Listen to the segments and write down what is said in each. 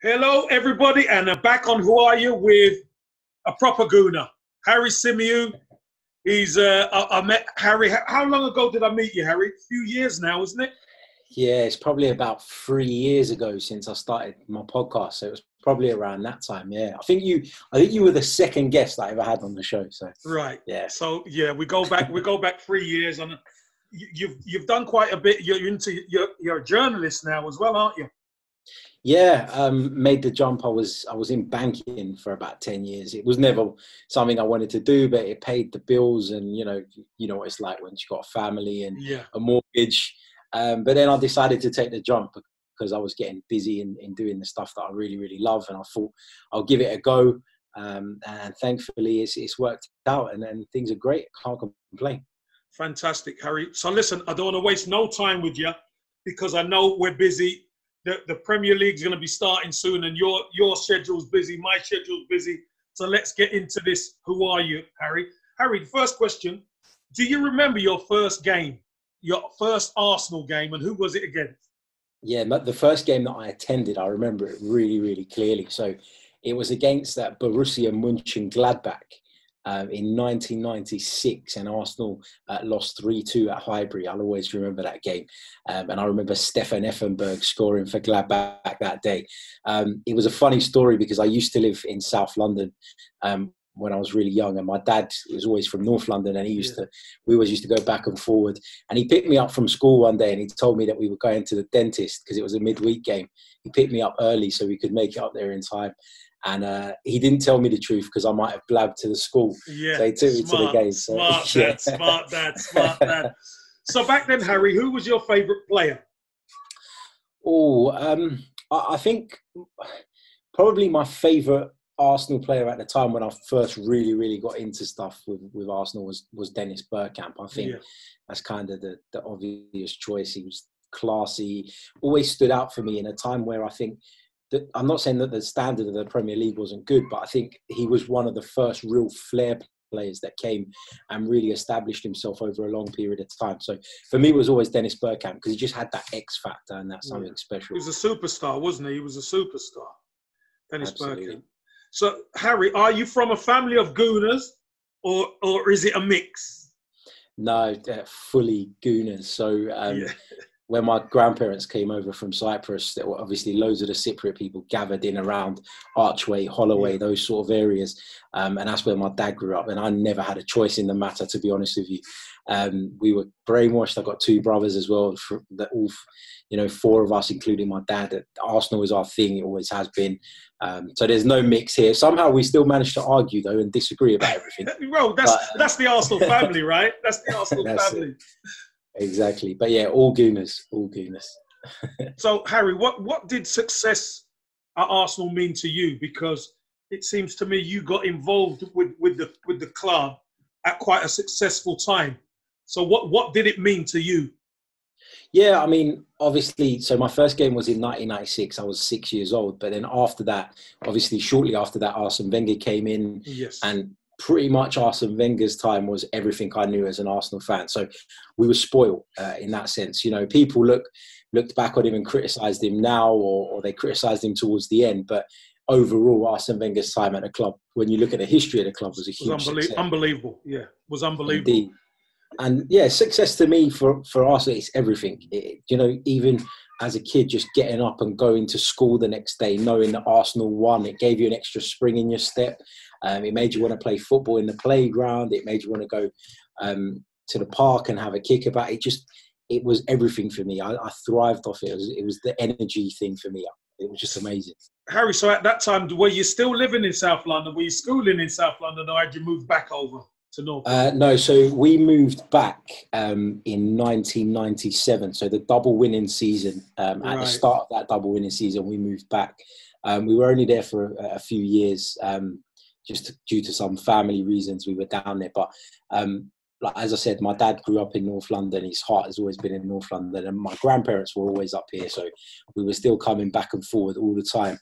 Hello, everybody, and I'm back on Who Are You with a proper Gooner, Harry Symeou. I met Harry. How long ago did I meet you, Harry? A few years now, isn't it? Yeah, it's probably about 3 years ago since I started my podcast. So it was probably around that time. Yeah, I think you were the second guest I ever had on the show. So right. Yeah. So yeah, we go back 3 years, and you've done quite a bit. You're a journalist now as well, aren't you? Yeah, made the jump. I was in banking for about 10 years. It was never something I wanted to do, but it paid the bills, and you know what it's like when you've got a family and a mortgage. But then I decided to take the jump because I was getting busy in doing the stuff that I really, really love, and I thought I'll give it a go. And thankfully, it's worked out, and things are great. Can't complain. Fantastic, Harry. So listen, I don't want to waste no time with you because I know we're busy. The Premier League's going to be starting soon, and your schedule's busy, my schedule's busy. So let's get into this. Who are you, Harry? Harry, the first question, do you remember your first game, your first Arsenal game, and who was it against? Yeah, the first game that I attended, I remember it really, really clearly. So it was against that Borussia Mönchengladbach in 1996, and Arsenal lost 3-2 at Highbury. I'll always remember that game. And I remember Stefan Effenberg scoring for Gladbach that day. It was a funny story because I used to live in South London when I was really young, and my dad was always from North London, and we always used to go back and forward. And he picked me up from school one day, and he told me that we were going to the dentist because it was a midweek game. He picked me up early so we could make it up there in time. And he didn't tell me the truth because I might have blabbed to the school. Yeah, so he took me to the game. Smart dad. So back then, Harry, who was your favourite player? I think probably my favourite Arsenal player at the time when I first really, really got into stuff with Arsenal was Dennis Bergkamp. I think that's kind of the obvious choice. He was classy, always stood out for me in a time where I think that, I'm not saying that the standard of the Premier League wasn't good, but I think he was one of the first real flair players that came and really established himself over a long period of time. So for me, it was always Dennis Bergkamp because he just had that X factor and that something special. He was a superstar, wasn't he? He was a superstar, Dennis Absolutely. Bergkamp. So, Harry, are you from a family of Gooners or is it a mix? No, fully Gooners. So when my grandparents came over from Cyprus, there were obviously loads of the Cypriot people gathered in around Archway, Holloway, those sort of areas. And that's where my dad grew up. And I never had a choice in the matter, to be honest with you. We were brainwashed. I've got two brothers as well. Four of us, including my dad. Arsenal is our thing. It always has been. So there's no mix here. Somehow we still managed to argue, though, and disagree about everything. Well, that's the Arsenal family, right? That's the Arsenal family. It. Exactly. But yeah, all Gooners. So, Harry, what did success at Arsenal mean to you? Because it seems to me you got involved with the club at quite a successful time. So what did it mean to you? Yeah, I mean, obviously, so my first game was in 1996. I was 6 years old. But then after that, obviously, shortly after that, Arsene Wenger came in. Yes. And pretty much Arsene Wenger's time was everything I knew as an Arsenal fan. So we were spoiled in that sense. You know, people looked back on him and criticised him now, or they criticised him towards the end. But overall, Arsene Wenger's time at the club, when you look at the history of the club, was a huge success. Unbelievable. Yeah, it was unbelievable. Indeed. And yeah, success to me for Arsenal, it's everything. Even as a kid, just getting up and going to school the next day, knowing that Arsenal won, it gave you an extra spring in your step. It made you want to play football in the playground. It made you want to go to the park and have a kick about it. It was everything for me. I thrived off it. It was the energy thing for me. It was just amazing. Harry, so at that time, were you still living in South London? Were you schooling in South London, or had you moved back over to North? No, so we moved back in 1997. So the double winning season, at the start of that double winning season, we moved back. We were only there for a few years, just due to some family reasons. We were down there. But as I said, my dad grew up in North London. His heart has always been in North London. And my grandparents were always up here. So we were still coming back and forward all the time.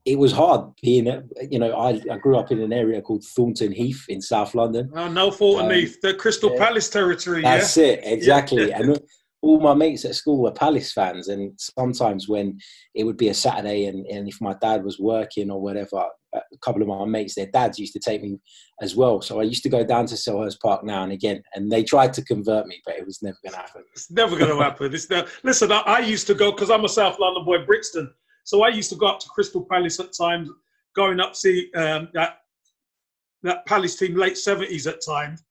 It was hard being, I grew up in an area called Thornton Heath in South London. Oh, no, Thornton Heath, the Crystal Palace territory. That's it, exactly. And all my mates at school were Palace fans, and sometimes when it would be a Saturday and if my dad was working or whatever, a couple of my mates, their dads used to take me as well. So I used to go down to Selhurst Park now and again, and they tried to convert me, but it was never going to happen. It's never going to happen. Listen, I used to go, because I'm a South London boy, Brixton, so I used to go up to Crystal Palace at times, going up to see that Palace team late 70s at times,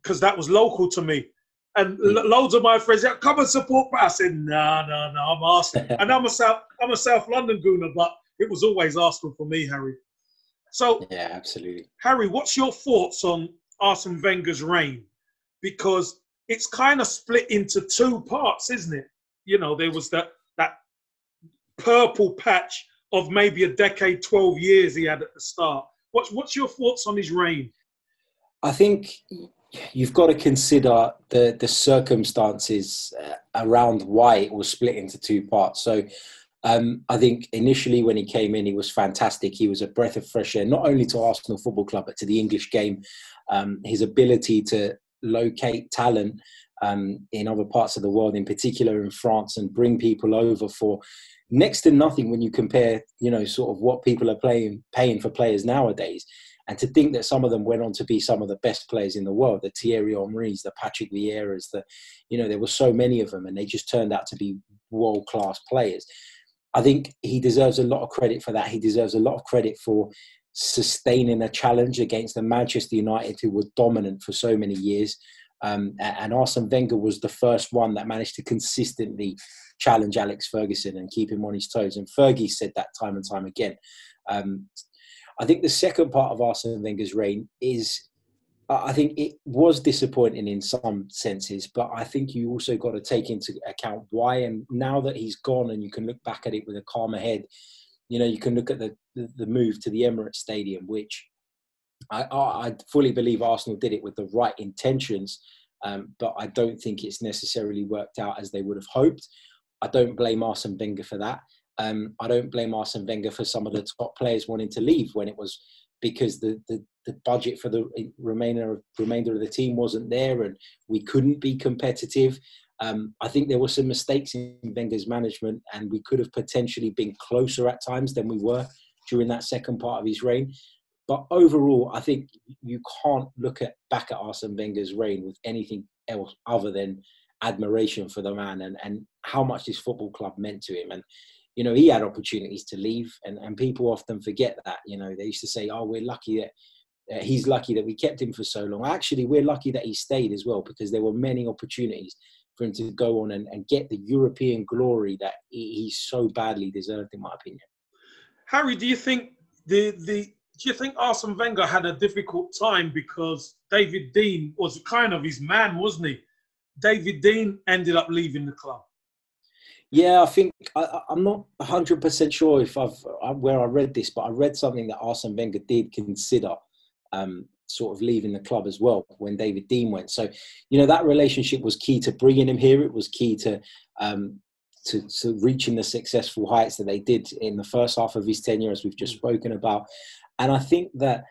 because that was local to me. And loads of my friends, yeah, come and support. I said, no, I'm Arsenal. And I'm a South London Gooner, but it was always Arsenal for me, Harry. So, yeah, absolutely. Harry, what's your thoughts on Arsene Wenger's reign? Because it's kind of split into two parts, isn't it? You know, there was that purple patch of maybe a decade, 12 years he had at the start. What's your thoughts on his reign? I think you've got to consider the circumstances around why it was split into two parts. So I think initially when he came in, he was fantastic. He was a breath of fresh air, not only to Arsenal Football Club, but to the English game. His ability to locate talent in other parts of the world, in particular in France, and bring people over for next to nothing when you compare, sort of what people are paying for players nowadays. And to think that some of them went on to be some of the best players in the world, the Thierry Henrys, the Patrick Vieiras, there were so many of them, and they just turned out to be world-class players. I think he deserves a lot of credit for that. He deserves a lot of credit for sustaining a challenge against the Manchester United, who were dominant for so many years. And Arsene Wenger was the first one that managed to consistently challenge Alex Ferguson and keep him on his toes. And Fergie said that time and time again. I think the second part of Arsene Wenger's reign is, I think it was disappointing in some senses, but I think you also got to take into account why. And now that he's gone and you can look back at it with a calmer head, you can look at the move to the Emirates Stadium, which I fully believe Arsenal did it with the right intentions, but I don't think it's necessarily worked out as they would have hoped. I don't blame Arsene Wenger for that. I don't blame Arsene Wenger for some of the top players wanting to leave when it was because the budget for the remainder of the team wasn't there and we couldn't be competitive. I think there were some mistakes in Wenger's management and we could have potentially been closer at times than we were during that second part of his reign. But overall, I think you can't look back at Arsene Wenger's reign with anything else other than admiration for the man and how much this football club meant to him. And he had opportunities to leave, and people often forget that. They used to say, "Oh, we're lucky that he's lucky that we kept him for so long." Actually, we're lucky that he stayed as well, because there were many opportunities for him to go on and get the European glory that he so badly deserved, in my opinion. Harry, do you think do you think Arsene Wenger had a difficult time because David Dein was kind of his man, wasn't he? David Dein ended up leaving the club. Yeah, I think I'm not 100% sure if where I read this, but I read something that Arsene Wenger did consider sort of leaving the club as well when David Dein went. So, that relationship was key to bringing him here. It was key to reaching the successful heights that they did in the first half of his tenure, as we've just spoken about. And I think that,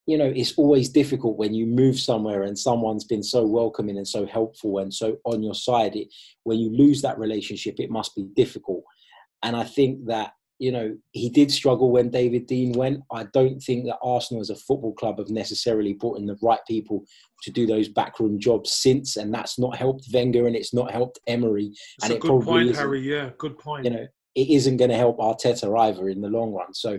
it's always difficult when you move somewhere and someone's been so welcoming and so helpful and so on your side. When you lose that relationship, it must be difficult. And I think that, he did struggle when David Dein went. I don't think that Arsenal as a football club have necessarily brought in the right people to do those backroom jobs since. And that's not helped Wenger and it's not helped Emery. That's a good point, Harry. Yeah, good point. It isn't going to help Arteta either in the long run. So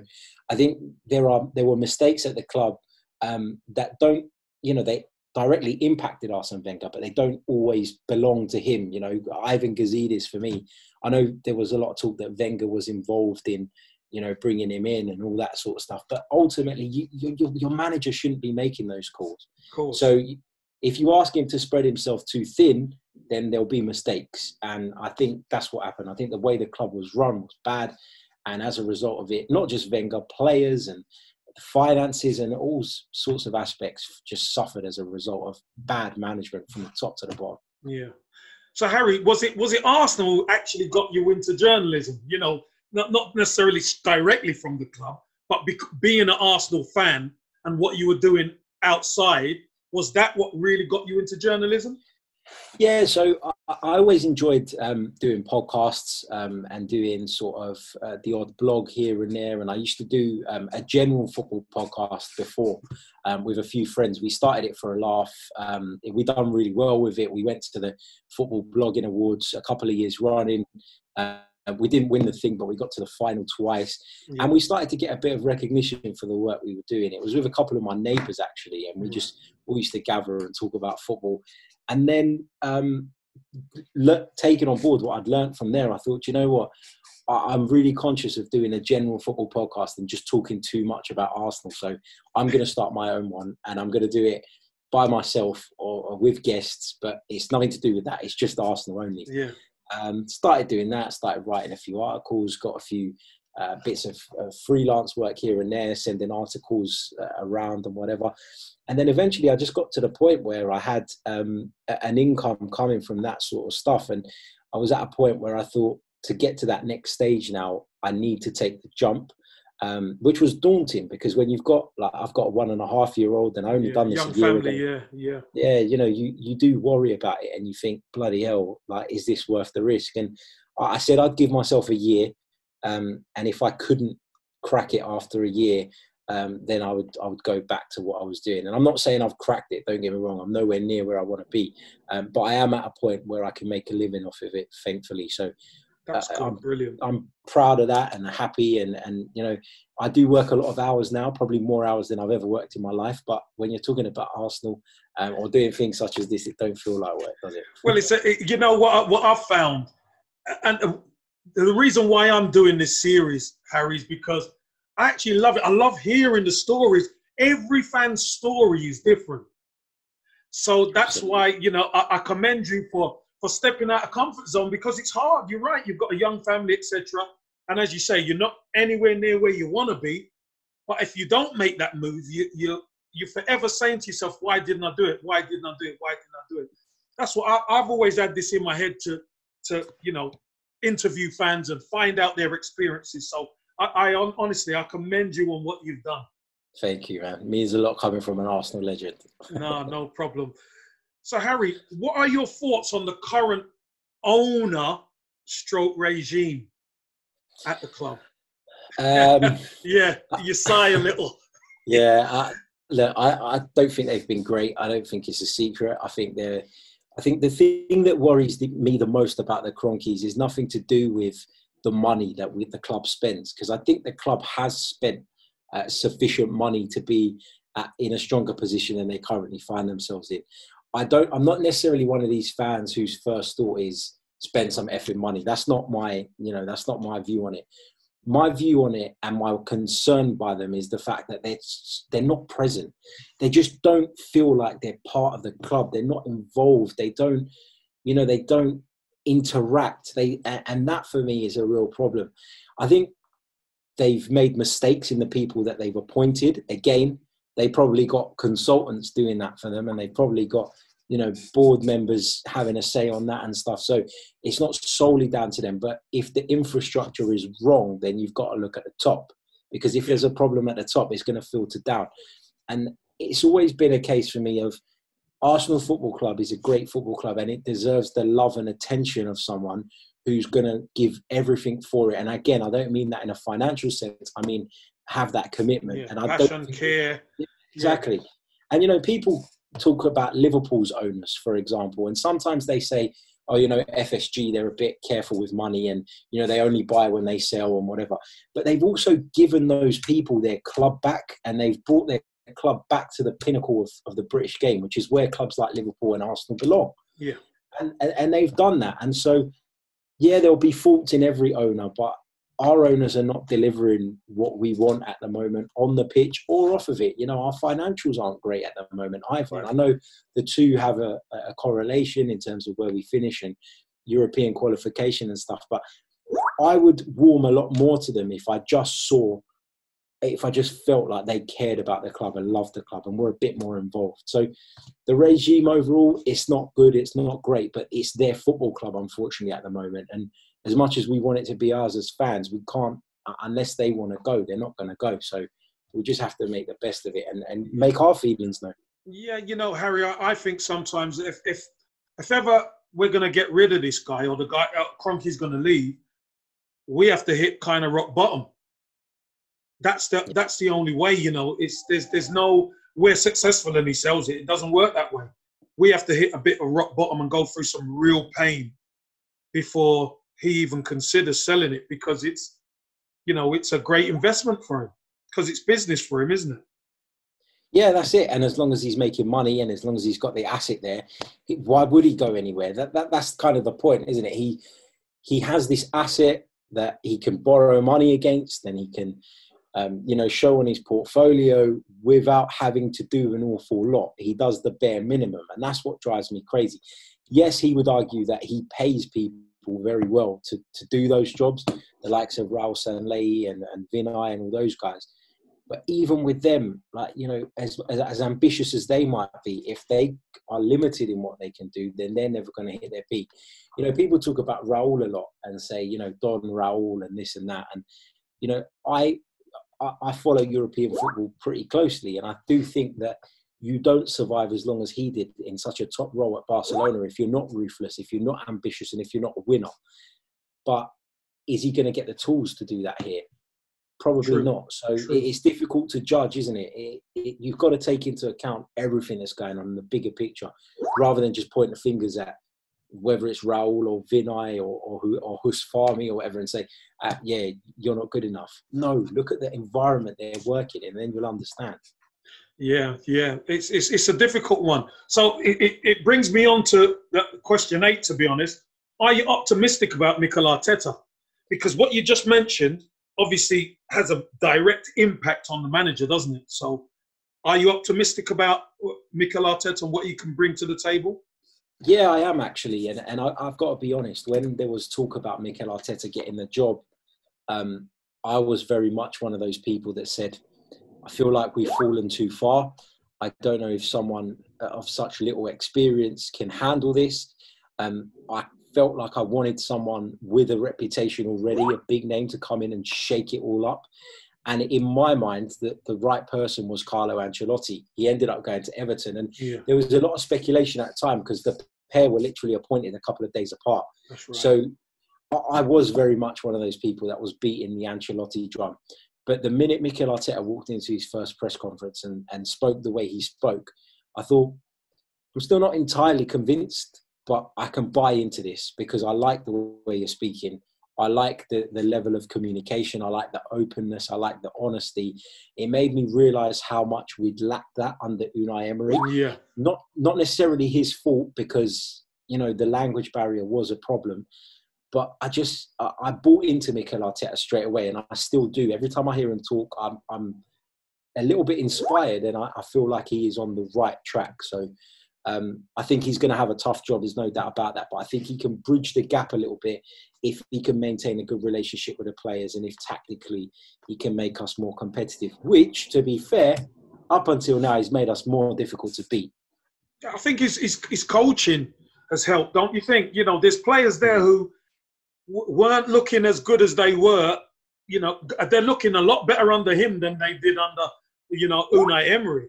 I think there were mistakes at the club that don't, they directly impacted Arsene Wenger, but they don't always belong to him. Ivan Gazidis, for me, I know there was a lot of talk that Wenger was involved in, bringing him in and all that sort of stuff. But ultimately, your manager shouldn't be making those calls. Of course. So if you ask him to spread himself too thin, then there'll be mistakes. And I think that's what happened. I think the way the club was run was bad. And as a result of it, not just Wenger, players and finances and all sorts of aspects just suffered as a result of bad management from the top to the bottom. Yeah. So Harry, was it Arsenal who actually got you into journalism? Not necessarily directly from the club, but being an Arsenal fan and what you were doing outside, was that what really got you into journalism? Yeah. So I always enjoyed doing podcasts and doing sort of the odd blog here and there. And I used to do a general football podcast before with a few friends. We started it for a laugh. We done really well with it. We went to the Football Blogging Awards a couple of years running. We didn't win the thing, but we got to the final twice. Yeah. And we started to get a bit of recognition for the work we were doing. It was with a couple of my neighbours, actually. And we just all used to gather and talk about football. And then taking on board what I'd learned from there, I thought, you know what, I'm really conscious of doing a general football podcast and just talking too much about Arsenal. So I'm going to start my own one, and I'm going to do it by myself or with guests, but it's nothing to do with that. It's just Arsenal only. Yeah. Started doing that, started writing a few articles, got a few bits of freelance work here and there, sending articles around and whatever. And then eventually I just got to the point where I had an income coming from that sort of stuff. And I was at a point where I thought, to get to that next stage now, I need to take the jump, which was daunting, because when you've got, like, I've got a 1.5-year-old and I only done this young a year family, ago. Yeah, you know, you do worry about it, and you think, bloody hell, like, is this worth the risk? And I said I'd give myself a year, and if I couldn't crack it after a year, then I would go back to what I was doing. And I'm not saying I've cracked it, don't get me wrong, I'm nowhere near where I want to be, but I am at a point where I can make a living off of it, thankfully. So that's cool. Brilliant. I'm proud of that and happy, and you know, I do work a lot of hours now, probably more hours than I've ever worked in my life, but when you're talking about Arsenal or doing things such as this, it don't feel like work, does it? Well, you know what I've found, and the reason why I'm doing this series, Harry, is because I actually love it. I love hearing the stories. Every fan's story is different. So that's why, you know, I commend you for stepping out of comfort zone, because it's hard. You're right. You've got a young family, etc. And as you say, you're not anywhere near where you want to be. But if you don't make that move, you're forever saying to yourself, why didn't I do it? Why didn't I do it? Why didn't I do it? That's what I've always had this in my head to you know, interview fans and find out their experiences. So I honestly, I commend you on what you've done. Thank you, man. It means a lot coming from an Arsenal legend. No problem. So, Harry, what are your thoughts on the current owner/regime at the club? Yeah, you sigh a little. Yeah, look, I don't think they've been great. I don't think it's a secret. I think the thing that worries me the most about the Cronkies is nothing to do with the money that the club spends, because I think the club has spent sufficient money to be in a stronger position than they currently find themselves in. I'm not necessarily one of these fans whose first thought is spend some effing money. That's not my view on it. My view on it and my concern by them is the fact that they're not present. They just don't feel like they're part of the club. They're not involved. They don't interact. And that for me is a real problem. I think they've made mistakes in the people that they've appointed. Again, they probably got consultants doing that for them, and they probably got, you know, board members having a say on that and stuff. So it's not solely down to them. But if the infrastructure is wrong, then you've got to look at the top, because if there's a problem at the top, it's going to filter down. And it's always been a case for me of Arsenal Football Club is a great football club, and it deserves the love and attention of someone who's going to give everything for it. And again, I don't mean that in a financial sense. I mean, have that commitment. Yeah, and passion, care. Exactly. Yeah. And, you know, people talk about Liverpool's owners, for example, and sometimes they say, oh, you know, FSG, they're a bit careful with money, and, you know, they only buy when they sell and whatever. But they've also given those people their club back, and they've brought their club back to the pinnacle of the British game, which is where clubs like Liverpool and Arsenal belong. Yeah. And they've done that. And so, yeah, there'll be faults in every owner, but our owners are not delivering what we want at the moment on the pitch or off of it. You know, our financials aren't great at the moment either. And I know the two have a correlation in terms of where we finish and European qualification and stuff. But I would warm a lot more to them if I just felt like they cared about the club and loved the club and were a bit more involved. So the regime overall, it's not good, it's not great, but it's their football club, unfortunately, at the moment. And as much as we want it to be ours as fans, we can't, unless they want to go, they're not going to go. So we just have to make the best of it and make our feelings known. Yeah, you know, Harry, I think sometimes if ever we're going to get rid of this guy, or the guy, Kroenke's going to leave, we have to hit kind of rock bottom. That's the only way, you know. There's no, we're successful and he sells it. It doesn't work that way. We have to hit a bit of rock bottom and go through some real pain before he even considers selling it, because it's, you know, it's a great investment for him, because it's business for him, isn't it? Yeah, that's it. And as long as he's making money and as long as he's got the asset there, why would he go anywhere? That's kind of the point, isn't it? He has this asset that he can borrow money against, and he can, you know, show on his portfolio without having to do an awful lot. He does the bare minimum, and that's what drives me crazy. Yes, he would argue that he pays people very well to do those jobs, the likes of Raul Sanllehi and Vinay and all those guys. But even with them, like, you know, as ambitious as they might be, if they are limited in what they can do, then they're never going to hit their peak. You know, people talk about Raul a lot and say, you know, Don Raul and this and that. And, you know, I follow European football pretty closely, and I do think that you don't survive as long as he did in such a top role at Barcelona if you're not ruthless, if you're not ambitious, and if you're not a winner. But is he going to get the tools to do that here? Probably True. Not. So True. It's difficult to judge, isn't it? You've got to take into account everything that's going on in the bigger picture, rather than just pointing the fingers at whether it's Raul or Vinay or Hus Fahmy or whatever and say, yeah, you're not good enough. No, look at the environment they're working in, and then you'll understand. Yeah. It's a difficult one. So it brings me on to question 8, to be honest. Are you optimistic about Mikel Arteta? Because what you just mentioned obviously has a direct impact on the manager, doesn't it? So are you optimistic about Mikel Arteta and what he can bring to the table? Yeah, I am actually. And I've got to be honest, when there was talk about Mikel Arteta getting the job, I was very much one of those people that said, I feel like we've fallen too far. I don't know if someone of such little experience can handle this. I felt like I wanted someone with a reputation already, a big name, to come in and shake it all up. And in my mind, the right person was Carlo Ancelotti. He ended up going to Everton. And there was a lot of speculation at the time because the pair were literally appointed a couple of days apart. That's right. So I was very much one of those people that was beating the Ancelotti drum. But the minute Mikel Arteta walked into his first press conference and spoke the way he spoke, I thought, I'm still not entirely convinced, but I can buy into this because I like the way you're speaking. I like the level of communication. I like the openness. I like the honesty. It made me realise how much we'd lacked that under Unai Emery. Yeah. Not necessarily his fault because, you know, the language barrier was a problem. But I bought into Mikel Arteta straight away, and I still do. Every time I hear him talk, I'm a little bit inspired, and I feel like he is on the right track. So I think he's going to have a tough job. There's no doubt about that. But I think he can bridge the gap a little bit if he can maintain a good relationship with the players, and if tactically he can make us more competitive, which, to be fair, up until now, he's made us more difficult to beat. I think his coaching has helped, don't you think? You know, there's players there who weren't looking as good as they were. You know, they're looking a lot better under him than they did under, you know, Unai Emery.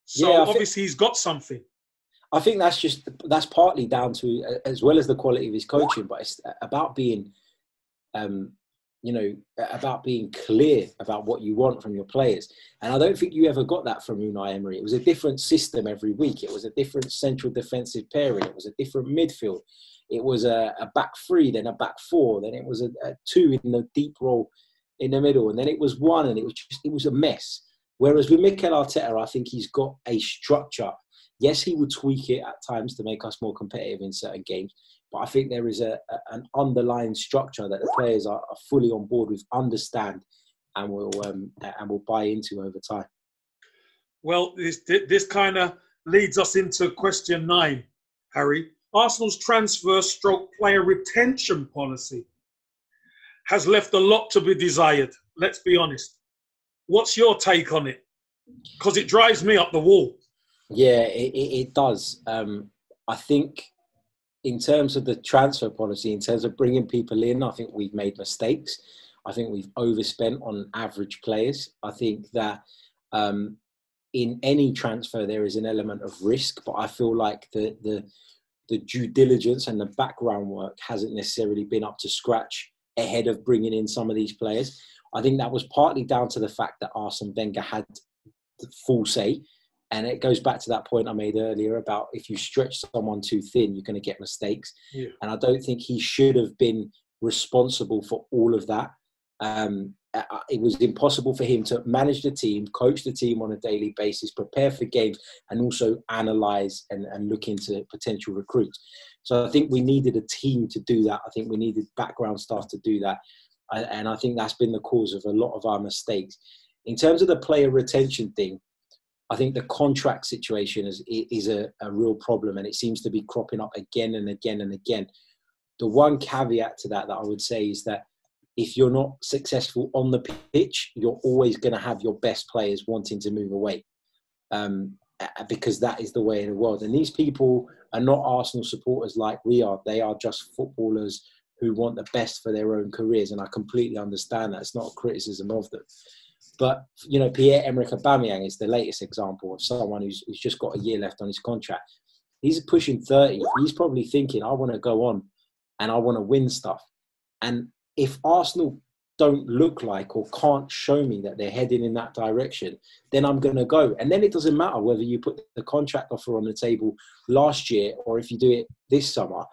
So yeah, obviously he's got something. I think that's partly down to, as well as the quality of his coaching, but it's about being, you know, about being clear about what you want from your players. And I don't think you ever got that from Unai Emery. It was a different system every week. It was a different central defensive pairing. It was a different midfield. It was a back 3, then a back 4, then it was a 2 in the deep role in the middle, and then it was 1, and it was a mess. Whereas with Mikel Arteta, I think he's got a structure. Yes, he would tweak it at times to make us more competitive in certain games, but I think there is an underlying structure that the players are fully on board with, understand, and will buy into over time. Well, this kind of leads us into question 9, Harry. Arsenal's transfer/player retention policy has left a lot to be desired. Let's be honest. What's your take on it? Because it drives me up the wall. Yeah, it does. I think in terms of the transfer policy, in terms of bringing people in, I think we've made mistakes. I think we've overspent on average players. I think that in any transfer, there is an element of risk, but I feel like the the due diligence and the background work hasn't necessarily been up to scratch ahead of bringing in some of these players. I think that was partly down to the fact that Arsene Wenger had the full say. And it goes back to that point I made earlier about if you stretch someone too thin, you're going to get mistakes. Yeah. And I don't think he should have been responsible for all of that. It was impossible for him to manage the team, coach the team on a daily basis, prepare for games, and also analyse and look into potential recruits. So I think we needed a team to do that. I think we needed background staff to do that. And I think that's been the cause of a lot of our mistakes. In terms of the player retention thing, I think the contract situation is a real problem, and it seems to be cropping up again and again and again. The one caveat to that I would say is that if you're not successful on the pitch, you're always going to have your best players wanting to move away, because that is the way of the world. And these people are not Arsenal supporters like we are. They are just footballers who want the best for their own careers, and I completely understand that. It's not a criticism of them. But, you know, Pierre-Emerick Aubameyang is the latest example of someone who's just got a year left on his contract. He's pushing 30. He's probably thinking, I want to go on and I want to win stuff. And if Arsenal don't look like or can't show me that they're heading in that direction, then I'm going to go. And then it doesn't matter whether you put the contract offer on the table last year or if you do it this summer.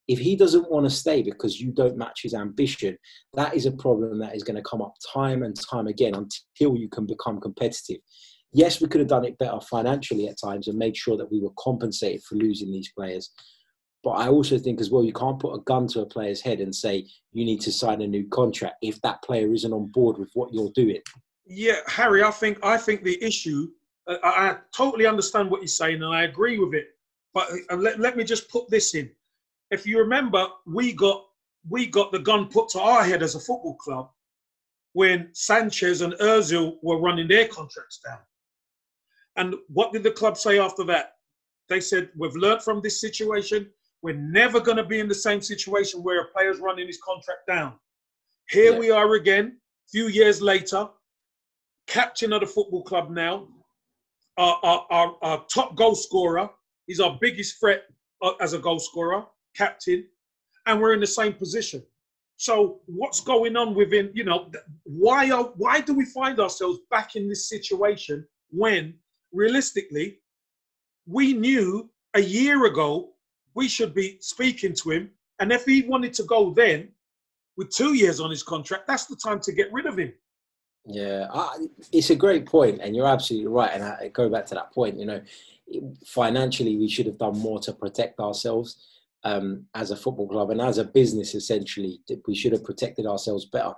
If he doesn't want to stay because you don't match his ambition, that is a problem that is going to come up time and time again until you can become competitive. Yes, we could have done it better financially at times and made sure that we were compensated for losing these players. But I also think as well, you can't put a gun to a player's head and say, you need to sign a new contract if that player isn't on board with what you're doing. Yeah, Harry, I think the issue, I totally understand what you're saying and I agree with it. But let me just put this in. If you remember, we got the gun put to our head as a football club when Sanchez and Ozil were running their contracts down. And what did the club say after that? They said, we've learned from this situation. We're never going to be in the same situation where a player's running his contract down. Here we are again, a few years later, captain of the football club now, our top goal scorer. He's our biggest threat as a goal scorer. Captain, and we're in the same position. So what's going on within, you know, why do we find ourselves back in this situation when realistically we knew a year ago we should be speaking to him, and if he wanted to go then with 2 years on his contract, that's the time to get rid of him. Yeah, it's a great point, and you're absolutely right. And I go back to that point, you know, financially we should have done more to protect ourselves. As a football club and as a business, essentially, we should have protected ourselves better.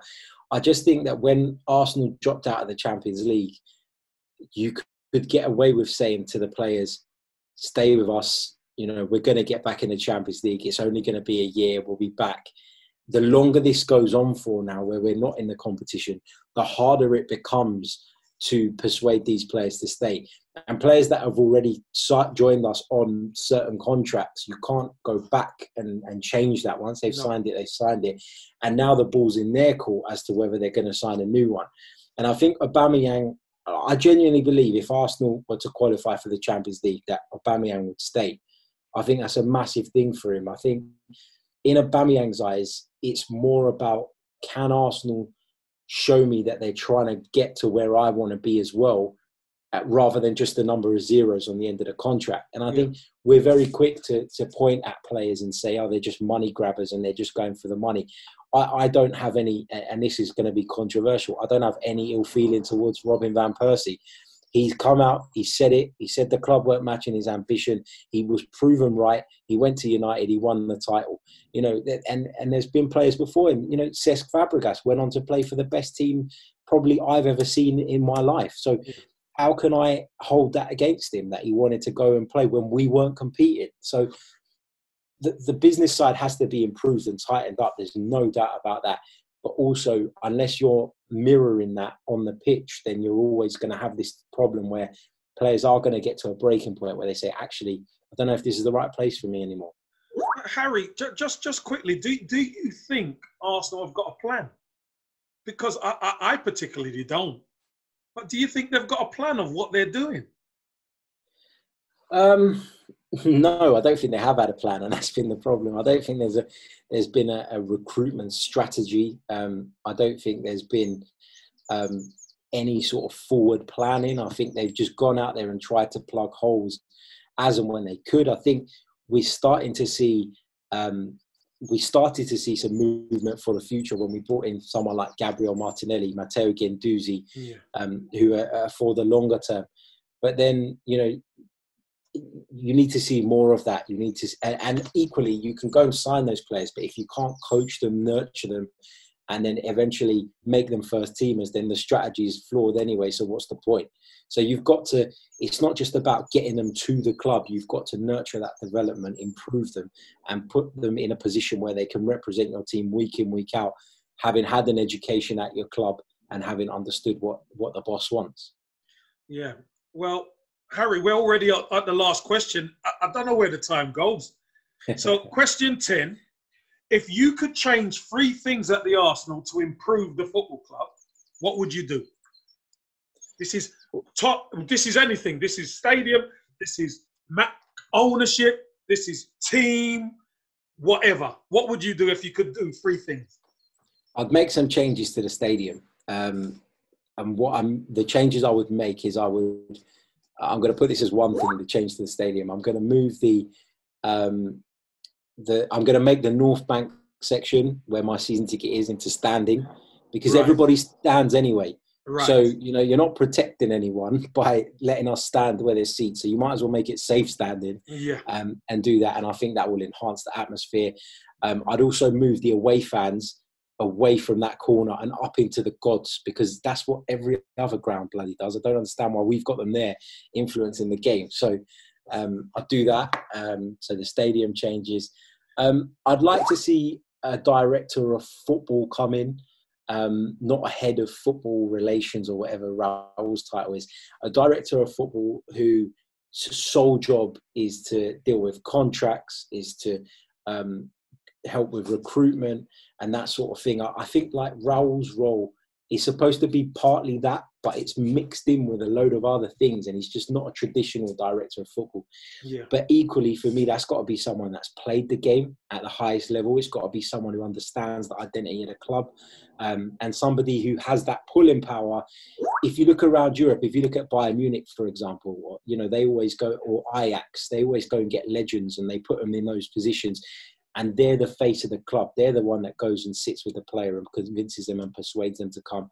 I just think that when Arsenal dropped out of the Champions League, you could get away with saying to the players, stay with us, you know, we're going to get back in the Champions League. It's only going to be a year, we'll be back. The longer this goes on for now, where we're not in the competition, the harder it becomes to persuade these players to stay. And players that have already joined us on certain contracts, you can't go back and change that. Once they've signed it, they've signed it. And now the ball's in their court as to whether they're going to sign a new one. And I think Aubameyang, I genuinely believe if Arsenal were to qualify for the Champions League, that Aubameyang would stay. I think that's a massive thing for him. I think in Aubameyang's eyes, it's more about, can Arsenal show me that they're trying to get to where I want to be as well, rather than just the number of zeros on the end of the contract. And I think we're very quick to point at players and say, oh, they're just money grabbers and they're just going for the money. I don't have any, and this is going to be controversial, I don't have any ill feeling towards Robin van Persie. He's come out, he said it, he said the club weren't matching his ambition. He was proven right. He went to United, he won the title. You know, and there's been players before him. You know, Cesc Fabregas went on to play for the best team probably I've ever seen in my life. So how can I hold that against him, that he wanted to go and play when we weren't competing? So the business side has to be improved and tightened up. There's no doubt about that. But also, unless you're mirroring that on the pitch, then you're always going to have this problem where players are going to get to a breaking point where they say, actually, I don't know if this is the right place for me anymore. Harry, just quickly, do you think Arsenal have got a plan? Because I particularly don't. But do you think they've got a plan of what they're doing? No, I don't think they have had a plan, and that's been the problem. I don't think there's been a recruitment strategy. I don't think there's been um, any sort of forward planning. I think they've just gone out there and tried to plug holes as and when they could. I think we're starting to see um, we started to see some movement for the future when we brought in someone like Gabriel Martinelli, Matteo Guendouzi, Yeah. who are for the longer term. But then, you need to see more of that. You need to, and equally, you can go and sign those players, but if you can't coach them, nurture them, and then eventually make them first teamers, then the strategy is flawed anyway. So what's the point? So you've got to, it's not just about getting them to the club. You've got to nurture that development, improve them, and put them in a position where they can represent your team week in, week out, having had an education at your club and having understood what the boss wants. Yeah. Well, Harry, we're already at the last question. I don't know where the time goes. So question 10, if you could change 3 things at the Arsenal to improve the football club, what would you do? This is anything. This is stadium. This is ownership. This is team, whatever. What would you do if you could do 3 things? I'd make some changes to the stadium. And the changes I would make is I'm going to put this as one thing, the change to the stadium. I'm going to move I'm going to make the North Bank section where my season ticket is into standing, because everybody stands anyway. Right. So, you're not protecting anyone by letting us stand where there's seats. So you might as well make it safe standing, and do that. And I think that will enhance the atmosphere. I'd also move the away fans away from that corner and up into the gods, because that's what every other ground bloody does. I don't understand why we've got them there influencing the game. So I'd do that. So the stadium changes. I'd like to see a director of football come in, not a head of football relations or whatever Raul's title is. A director of football whose sole job is to deal with contracts, is to help with recruitment and that sort of thing. I think like Raul's role is supposed to be partly that, but it's mixed in with a load of other things, and he's just not a traditional director of football. Yeah. But equally, for me, that's got to be someone that's played the game at the highest level. It's got to be someone who understands the identity of the club, and somebody who has that pulling power. If you look around Europe, if you look at Bayern Munich, for example, they always go, or Ajax, they always go and get legends and they put them in those positions. And they're the face of the club. They're the one that goes and sits with the player and convinces them and persuades them to come.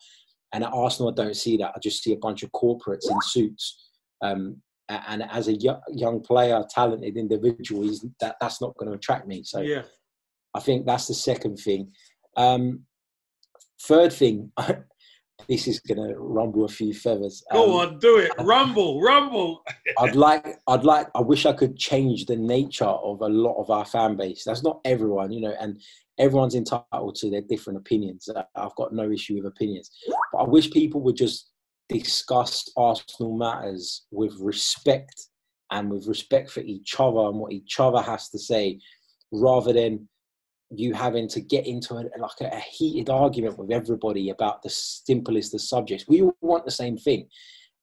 And at Arsenal, I don't see that. I just see a bunch of corporates in suits. And as a young player, talented individual, that's not going to attract me. So yeah. I think that's the second thing. Third thing, this is going to rumble a few feathers. Go on, do it. Rumble. I wish I could change the nature of a lot of our fan base. That's not everyone, and everyone's entitled to their different opinions. I've got no issue with opinions. But I wish people would just discuss Arsenal matters with respect, and with respect for each other and what each other has to say, rather than you having to get into a heated argument with everybody about the simplest of subjects. We all want the same thing.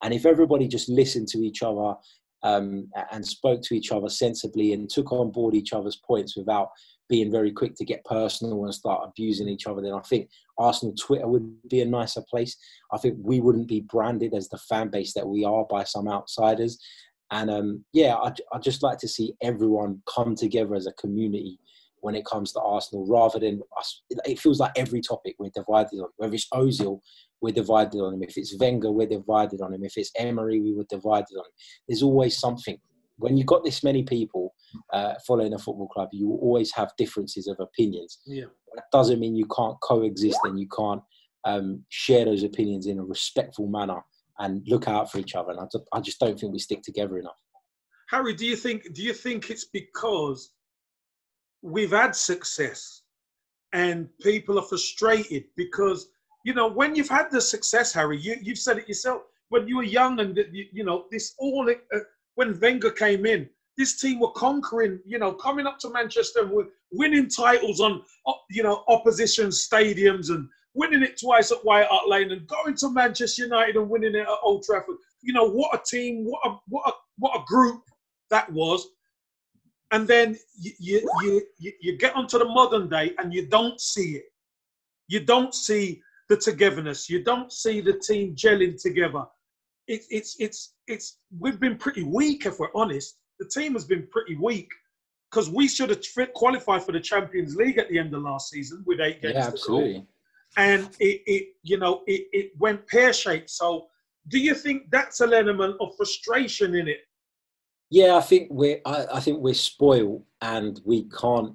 And if everybody just listened to each other and spoke to each other sensibly and took on board each other's points without being very quick to get personal and start abusing each other, then I think Arsenal Twitter would be a nicer place. I think we wouldn't be branded as the fan base that we are by some outsiders. And I'd just like to see everyone come together as a community when it comes to Arsenal, rather than us. It feels like every topic we're divided on. Whether it's Ozil, we're divided on him. If it's Wenger, we're divided on him. If it's Emery, we were divided on him. There's always something. When you've got this many people following a football club, you will always have differences of opinions. Yeah. That doesn't mean you can't coexist and you can't share those opinions in a respectful manner and look out for each other. And I just don't think we stick together enough. Harry, do you think it's because we've had success and people are frustrated? Because, when you've had the success, Harry, you've said it yourself, when you were young and, when Wenger came in, this team were conquering, coming up to Manchester and winning titles on, opposition stadiums and winning it twice at White Hart Lane and going to Manchester United and winning it at Old Trafford. What a team, what a group that was. and then you get onto the modern day and you don't see it. You don't see the togetherness. You don't see the team gelling together. We've been pretty weak, if we're honest. The team has been pretty weak because we should have qualified for the Champions League at the end of last season with 8 games to go. And it went pear-shaped. So do you think that's an element of frustration in it? Yeah, I think we're spoiled and we can't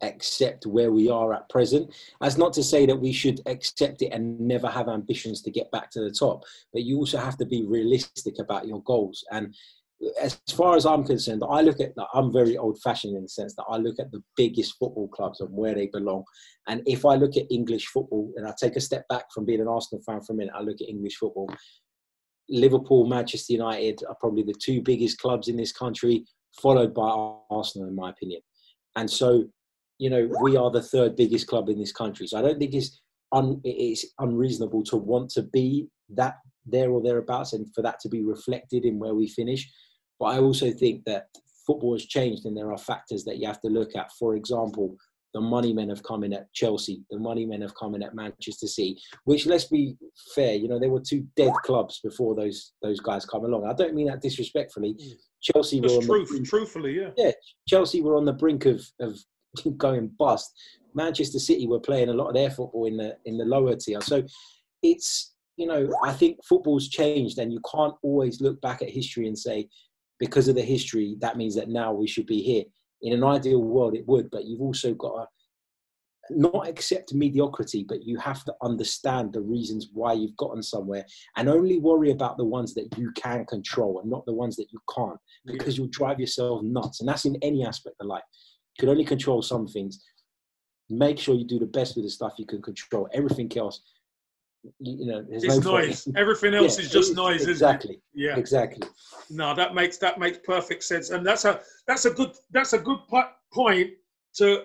accept where we are at present. That's not to say that we should accept it and never have ambitions to get back to the top, but you also have to be realistic about your goals. And as far as I'm concerned, I'm very old-fashioned in the sense that I look at the biggest football clubs and where they belong. And if I look at English football, and I take a step back from being an Arsenal fan for a minute, I look at English football. Liverpool, Manchester United are probably the 2 biggest clubs in this country, followed by Arsenal, in my opinion. And so, we are the 3rd biggest club in this country. So I don't think it's unreasonable to want to be that there or thereabouts and for that to be reflected in where we finish. But I also think that football has changed and there are factors that you have to look at. For example, the money men have come in at Chelsea. The money men have come in at Manchester City, which, let's be fair, there were 2 dead clubs before those guys come along. I don't mean that disrespectfully. Chelsea were on the brink, truthfully, yeah. Yeah, Chelsea were on the brink of going bust. Manchester City were playing a lot of their football in the lower tier. So it's, I think football's changed and you can't always look back at history and say, because of the history, that means that now we should be here. In an ideal world, it would, but you've also got to not accept mediocrity, but you have to understand the reasons why you've gotten somewhere and only worry about the ones that you can control and not the ones that you can't, because you'll drive yourself nuts. And that's in any aspect of life. You can only control some things. Make sure you do the best with the stuff you can control. Everything else, there's it's no noise. Everything else is just noise, exactly. Isn't it? Yeah, exactly. No, that makes perfect sense, and that's a good point to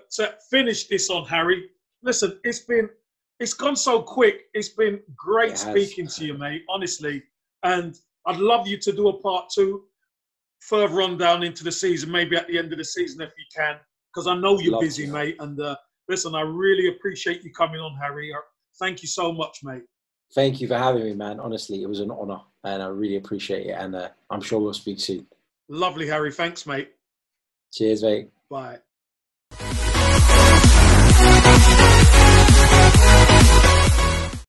finish this on, Harry. Listen, it's gone so quick. It's been great speaking to you, mate. Honestly, and I'd love you to do a part 2 further on down into the season, maybe at the end of the season if you can, because I know you're busy, mate. And listen, I really appreciate you coming on, Harry. Thank you so much, mate. Thank you for having me, man. Honestly, it was an honour and I really appreciate it. And I'm sure we'll speak soon. Lovely, Harry. Thanks, mate. Cheers, mate. Bye.